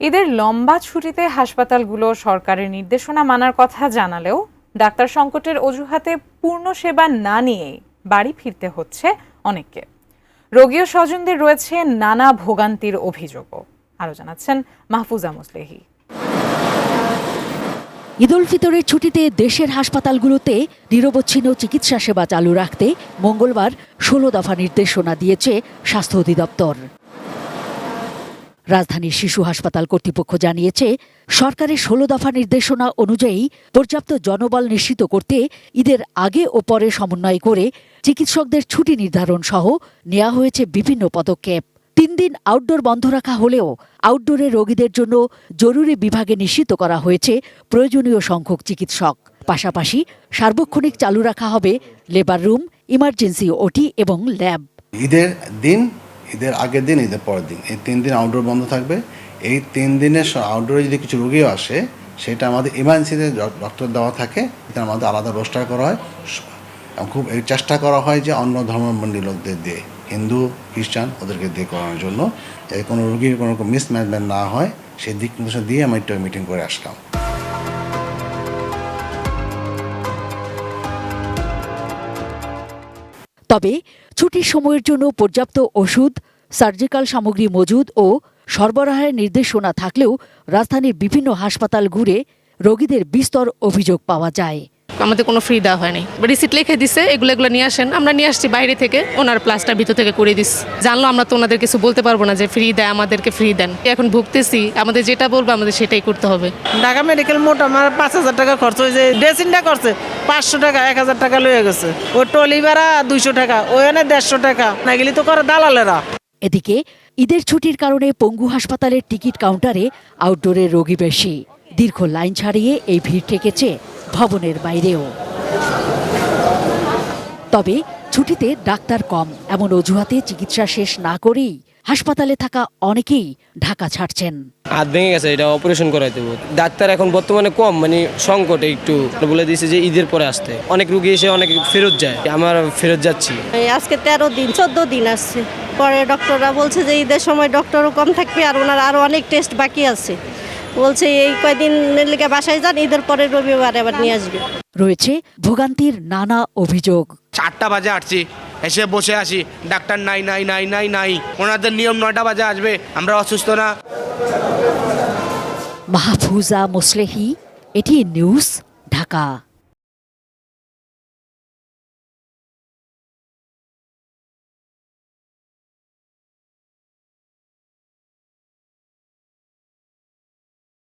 ঈদের লম্বা ছুটিতে হাসপাতালগুলো সরকারের নির্দেশনা মানার কথা জানালেও ডাক্তার সংকটের অজুহাতে পূর্ণ সেবা না নিয়ে বাড়ি ফিরতে হচ্ছে অনেককে। রোগী ও স্বজনদের রয়েছে নানা ভোগান্তির অভিযোগও। আরও জানাচ্ছেন মাহফুজা মুসলেহি। ঈদ উল ফিতরের ছুটিতে দেশের হাসপাতালগুলোতে নিরবচ্ছিন্ন চিকিৎসা সেবা চালু রাখতে মঙ্গলবার 16 দফা নির্দেশনা দিয়েছে স্বাস্থ্য অধিদপ্তর। রাজধানীর শিশু হাসপাতাল কর্তৃপক্ষ জানিয়েছে, সরকারের 16 দফা নির্দেশনা অনুযায়ী পর্যাপ্ত জনবল নিশ্চিত করতে ঈদের আগে ও পরে সমন্বয় করে চিকিৎসকদের ছুটি নির্ধারণ সহ নেওয়া হয়েছে বিভিন্ন পদক্ষেপ। 3 দিন আউটডোর বন্ধ রাখা হলেও আউটডোরে রোগীদের জন্য জরুরি বিভাগে নিশ্চিত করা হয়েছে প্রয়োজনীয় সংখ্যক চিকিৎসক। পাশাপাশি সার্বক্ষণিক চালু রাখা হবে লেবার রুম, ইমার্জেন্সি ওটি এবং ল্যাব। ঈদের আগের দিন, ঈদের পরের দিন, এই 3 দিন আউটডোর বন্ধ থাকবে। এই 3 দিনের আউটডোরে যদি কিছু রোগীও আসে, সেটা আমাদের ইমার্জেন্সিতে ডক্টর দেওয়া থাকে, এটা আমাদের আলাদা রোস্টার করা হয়। খুব চেষ্টা করা হয় যে অন্য ধর্মাবলম্বী লোকদের দিয়ে, হিন্দু খ্রিস্টান ওদেরকে দিয়ে করানোর জন্য, যাতে কোনো রোগীর কোনো মিসম্যানেজমেন্ট না হয়, সেই দিক নির্দেশনা দিয়ে আমি একটা মিটিং করে আসলাম। তবে ছুটির সময়ের জন্য পর্যাপ্ত ওষুধ, সার্জিক্যাল সামগ্রী মজুদ ও সরবরাহের নির্দেশনা থাকলেও রাজধানীর বিভিন্ন হাসপাতাল ঘুরে রোগীদের বিস্তর অভিযোগ পাওয়া যায়। আমাদের কোনো ফ্রি দেওয়া হয়নি, রিসিট লিখে দিছে, এগুলো নিয়ে আসেন। আমরা নিয়ে আসছি বাইরে থেকে, ওনার প্লাসটা ভিতর থেকে করে দিস। জানলো আমরা তো ওনাদের কিছু বলতে পারবো না যে ফ্রি দেয়, আমাদেরকে ফ্রি দেন। এখন ভুগতেছি, আমাদের যেটা বলবো আমাদের সেটাই করতে হবে। ঢাকা মেডিকেল মোট আমার 5,000 টাকা খরচ হয়েছে। ড্রেসিংটা করছে 500 টাকা, 1,000 টাকা লয়ে গেছে। ওই টলি ভাড়া 200 টাকা, ওখানে 150 টাকা, না গেলে তো করে দালালেরা। এদিকে ঈদের ছুটির কারণে পঙ্গু হাসপাতালের টিকিট কাউন্টারে আউটডোরে রোগী বেশি। দীর্ঘ লাইন ছাড়িয়ে এই ভিড় ঠেকেছে ভবনের বাইরেও। তবে ছুটিতে ডাক্তার কম এমন অজুহাতে চিকিৎসা শেষ না করেই হাসপাতালে থাকা অনেকেই ঢাকা ছাড়ছেন। হাত ভেঙে গেছে, এটা অপারেশন করাইতে হবে। ডাক্তার এখন বর্তমানে কম, সংকটে একটু বলে দিয়েছে যে ঈদের পরে আসতে। অনেক রুগী এসে অনেক ফেরত যায়, আমার ফেরত যাচ্ছি। আজকে 13 দিন 14 দিন আসছে। পরে ডক্টররা বলছে যে ঈদের সময় ডক্টরও কম থাকবে, আর ওনার আরো অনেক টেস্ট বাকি আছে। বলছে এই কয়দিনের লেগে বাসায় যান, ঈদের পরে রবিবার আবার নিয়ে আসবে। রয়েছে ভোগান্তির নানা অভিযোগ। 8টা বাজে আসছি, এসে বসে আসি, ডাক্তার নাই। ওনাদের নিয়ম 9টা বাজে আসবে, আমরা অসুস্থ না। Mahfuza Muslehi, ATN news, Dhaka.